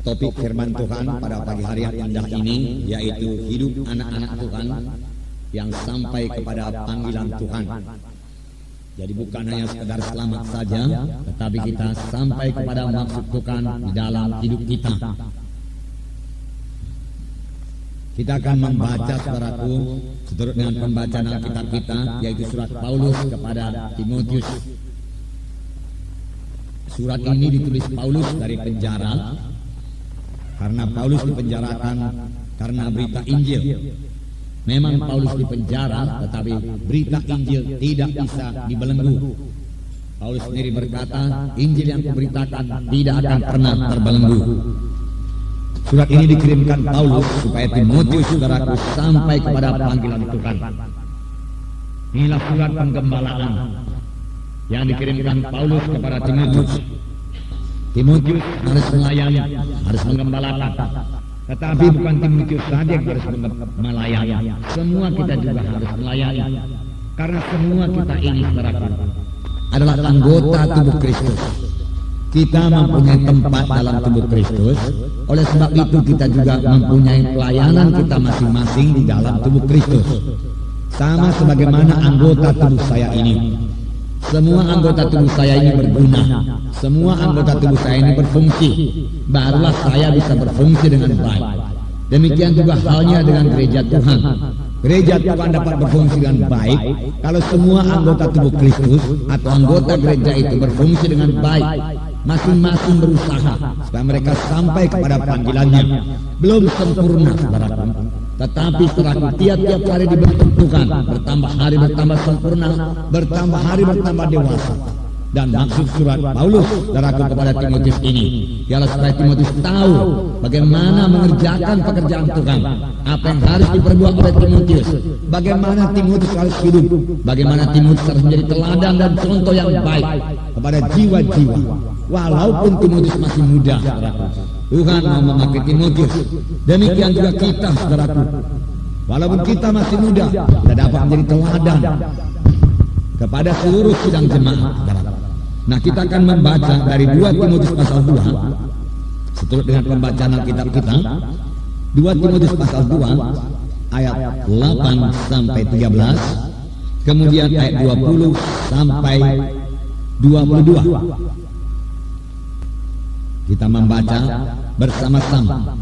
Topik firman Tuhan pada pagi hari yang indah ini yaitu hidup anak-anak Tuhan yang sampai kepada panggilan Tuhan. Jadi bukan hanya sekedar selamat saja, tetapi kita sampai kepada maksud Tuhan di dalam hidup kita. Kita akan membaca, saudaraku, seturut dengan pembacaan Alkitab kita, yaitu surat Paulus kepada Timotius. Surat ini ditulis Paulus dari penjara, karena Paulus dipenjarakan karena berita Injil. Memang Paulus dipenjara, tetapi berita Injil tidak bisa dibelenggu. Paulus sendiri berkata, Injil yang kuberitakan tidak akan pernah terbelenggu. Surat ini dikirimkan Paulus supaya Timotius, saudaraku, sampai kepada panggilan Tuhan. Inilah surat penggembalaan yang dikirimkan Paulus kepada Timotius. Timotius harus melayani, harus menggembalakan. Tetapi bukan Timotius saja yang harus melayani, semua kita juga harus melayani. Karena semua kita ini, saudaraku, adalah anggota tubuh Kristus. Kita mempunyai tempat dalam tubuh Kristus. Oleh sebab itu kita juga mempunyai pelayanan kita masing-masing di dalam tubuh Kristus. Sama sebagaimana anggota tubuh saya ini. Semua anggota tubuh saya ini berguna. Semua anggota tubuh saya ini berfungsi. Barulah saya bisa berfungsi dengan baik. Demikian juga halnya dengan gereja Tuhan. Gereja Tuhan dapat berfungsi dengan baik kalau semua anggota tubuh Kristus atau anggota gereja itu berfungsi dengan baik. Masing-masing berusaha supaya mereka sampai kepada panggilannya. Belum sempurna, saudaraku, tetapi saudaraku, tiap-tiap hari dibentuk Tuhan, bertambah hari bertambah sempurna, bertambah hari bertambah dewasa. Dan maksud surat Paulus, saudaraku, kepada Timotius ini ialah supaya Timotius tahu bagaimana mengerjakan pekerjaan Tuhan, apa yang harus diperbuat oleh Timotius, bagaimana Timotius harus hidup, bagaimana Timotius harus menjadi teladan dan contoh yang baik kepada jiwa-jiwa. Walaupun Timotius masih muda, saudaraku, Tuhan mau memakai Timotius. Demikian juga kita, saudaraku, walaupun kita masih muda, kita dapat menjadi teladan kepada seluruh sidang jemaat, saudaraku. Nah, kita akan membaca dari 2 Timotius pasal 2 seturut dengan pembacaan Alkitab kita. 2 Timotius pasal 2 ayat 8 sampai 13, kemudian ayat 20 sampai 22. Kita membaca bersama-sama.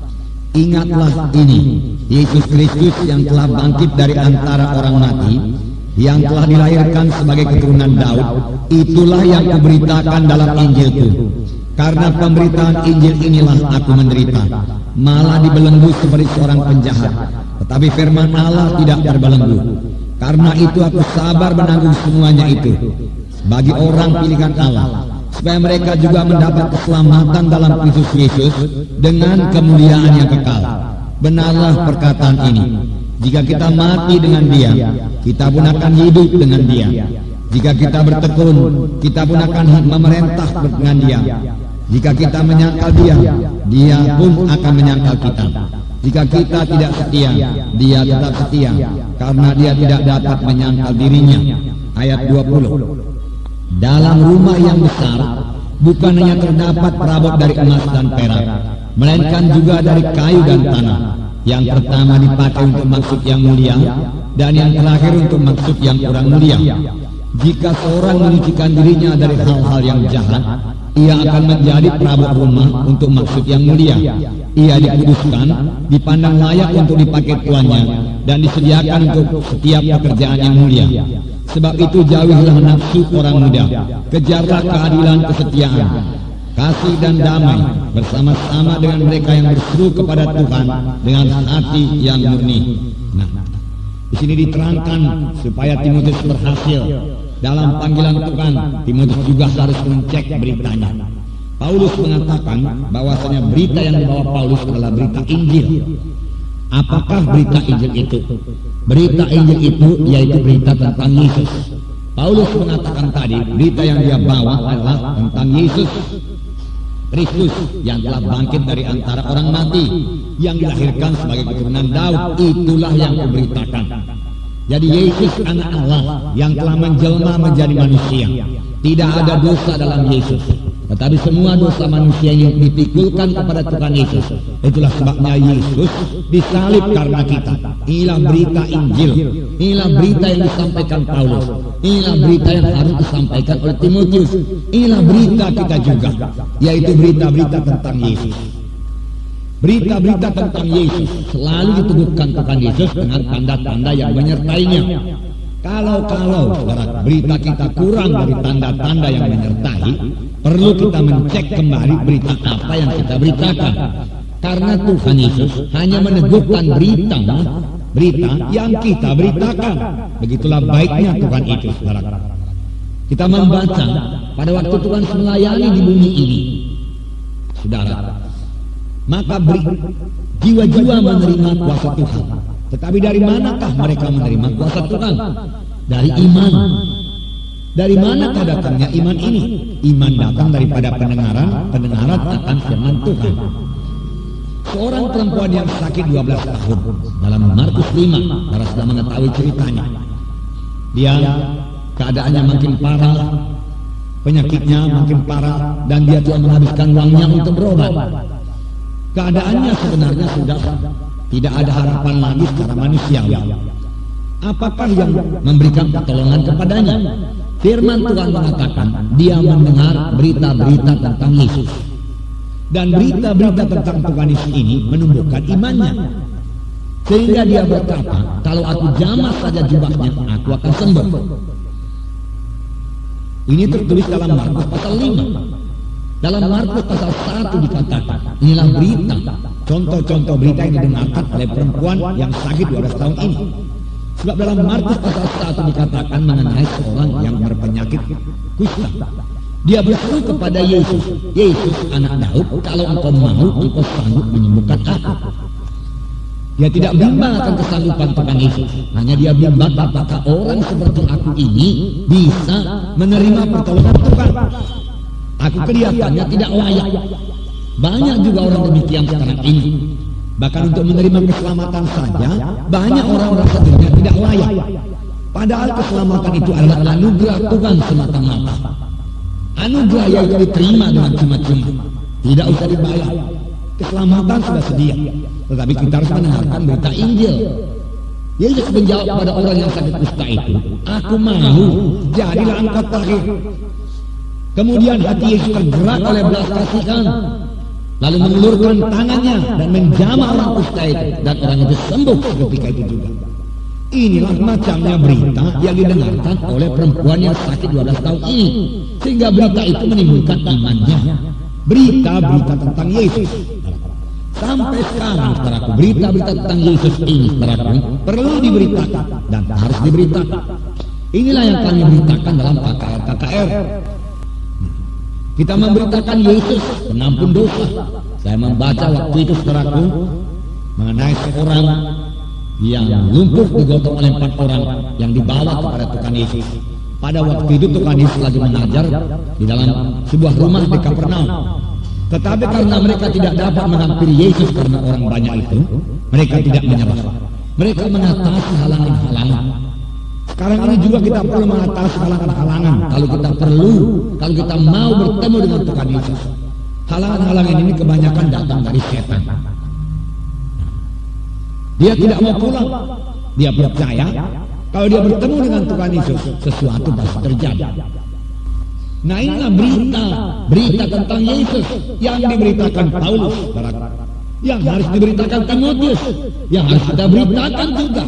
Ingatlah ini, Yesus Kristus yang telah bangkit dari antara orang mati, yang telah dilahirkan sebagai keturunan Daud, itulah yang kuberitakan dalam Injilku. Karena pemberitaan Injil inilah aku menderita, malah dibelenggu seperti seorang penjahat. Tetapi firman Allah tidak terbelenggu. Karena itu aku sabar menanggung semuanya itu bagi orang pilihan Allah, supaya mereka juga mendapat keselamatan dalam Kristus Yesus dengan kemuliaan yang kekal. Benarlah perkataan ini, jika kita mati dengan Dia, kita pun akan hidup dengan Dia. Jika kita bertekun, kita pun akan memerintah dengan Dia. Jika kita menyangkal Dia, Dia pun akan menyangkal kita. Jika kita tidak setia, Dia tetap setia, karena Dia tidak dapat menyangkal dirinya. Ayat 20. Dalam rumah yang besar bukan hanya terdapat perabot dari emas dan perak, melainkan juga dari kayu dan tanah. Yang pertama dipakai untuk maksud yang mulia, dan yang terakhir untuk maksud yang kurang mulia. Jika seorang menyucikan dirinya dari hal-hal yang jahat, ia akan menjadi perabot rumah untuk maksud yang mulia. Ia dikuduskan, dipandang layak untuk dipakai tuannya, dan disediakan untuk setiap pekerjaan yang mulia. Sebab itu jauhilah nafsu orang muda, kejarlah keadilan, kesetiaan, kasih dan damai bersama-sama dengan mereka yang berseru kepada Tuhan dengan hati yang murni. Nah, di sini diterangkan supaya Timotius berhasil dalam panggilan Tuhan. Timotius juga harus mencek beritanya. Paulus mengatakan bahwasanya berita yang dibawa Paulus adalah berita Injil. Apakah berita Injil itu? Berita Injil itu yaitu berita tentang Yesus. Paulus mengatakan tadi, berita yang dia bawa adalah tentang Yesus Kristus yang telah bangkit dari antara orang mati, yang dilahirkan sebagai keturunan Daud. Itulah yang kuberitakan. Jadi Yesus anak Allah yang telah menjelma menjadi manusia. Tidak ada dosa dalam Yesus. Tetapi semua dosa manusia yang dipikulkan kepada Tuhan Yesus. Itulah sebabnya Yesus disalib karena kita. Inilah berita Injil. Inilah berita yang disampaikan Paulus. Inilah berita yang harus disampaikan oleh Timotius. Inilah berita kita juga, yaitu berita-berita tentang Yesus. Berita-berita tentang Yesus selalu diteguhkan Tuhan Yesus dengan tanda-tanda yang menyertainya. Kalau saudara, berita kita kurang dari tanda-tanda yang menyertai, perlu kita mencek kembali berita apa yang kita beritakan. Karena Tuhan Yesus hanya meneguhkan berita yang kita beritakan. Begitulah baiknya Tuhan itu, saudara. Kita membaca pada waktu Tuhan melayani di bumi ini, saudara, maka jiwa-jiwa menerima kuasa Tuhan. Tetapi dari manakah mereka menerima kuasa Tuhan? Dari iman. Dari manakah datangnya iman ini? Iman datang daripada pendengaran akan firman Tuhan. Seorang perempuan yang sakit 12 tahun dalam Markus 5, saudara sudah mengetahui ceritanya. Dia keadaannya makin parah, penyakitnya makin parah, dan dia telah menghabiskan uangnya untuk berobat. Keadaannya sebenarnya sudah tidak ada harapan lagi secara manusiawi. Apakah yang memberikan pertolongan kepadanya? Firman Tuhan mengatakan dia mendengar berita-berita tentang Yesus. Dan berita-berita tentang Tuhan Yesus ini menumbuhkan imannya. Sehingga dia berkata, kalau aku jamah saja jubahnya, aku akan sembuh. Ini tertulis dalam Markus pasal 5. Dalam Markus pasal 1 dikatakan, inilah berita, contoh-contoh berita yang didengarkan oleh perempuan yang sakit 12 tahun ini. Sebab dalam Markus pasal 1 dikatakan mengenai seorang yang berpenyakit kusta. Dia berseru kepada Yesus, Yesus anak Daud, kalau engkau mau, engkau sanggup menyembuhkan aku. Dia tidak bimbang akan kesanggupan Tuhan Yesus. Hanya dia bimbang apakah orang seperti aku ini bisa menerima pertolongan Tuhan. Aku kelihatannya tidak layak. Banyak juga orang demikian sekarang ini. Bahkan untuk menerima keselamatan saja, banyak orang merasa dirinya tidak layak. Padahal keselamatan itu adalah anugerah Tuhan semata-mata. Anugerah yang diterima dengan cuma-cuma, tidak usah dibayar. Keselamatan sudah sedia, tetapi kita harus mendengarkan berita Injil. Yesus menjawab pada orang yang sakit kusta itu, aku mau, jadilah engkau tahir. Kemudian hati Yesus tergerak oleh belas kasihan, lalu mengulurkan tangannya dan menjamah orang kusta itu, dan orang itu sembuh ketika itu juga. Inilah macamnya berita yang didengarkan oleh perempuan yang sakit 12 tahun ini, sehingga berita itu menimbulkan imannya. Berita-berita tentang Yesus. Sampai sekarang, saudaraku, berita-berita tentang Yesus ini, saudaraku, perlu diberitakan dan harus diberitakan. Inilah yang kami beritakan dalam KKR. Kita memberitakan Yesus penampun dosa. Saya membaca waktu itu, saudaraku, mengenai seorang yang lumpuh digotong oleh 4 orang yang dibawa kepada Tuhan Yesus. Pada waktu itu Tuhan Yesus lagi mengajar di dalam sebuah rumah di Kapernaum. Tetapi karena mereka tidak dapat menghampiri Yesus karena orang banyak itu, mereka tidak menyerah. Mereka mengatasi halangan-halangan. Sekarang ini juga kita perlu mengatasi halangan-halangan. Kalau kita mau bertemu dengan Tuhan Yesus. Halangan-halangan ini kebanyakan datang dari setan. Dia tidak mau pulang. Dia percaya kalau dia bertemu dengan Tuhan Yesus, sesuatu pasti terjadi. Nah, inilah berita tentang Yesus yang diberitakan Paulus, yang harus diberitakan Timotius, yang harus kita beritakan juga.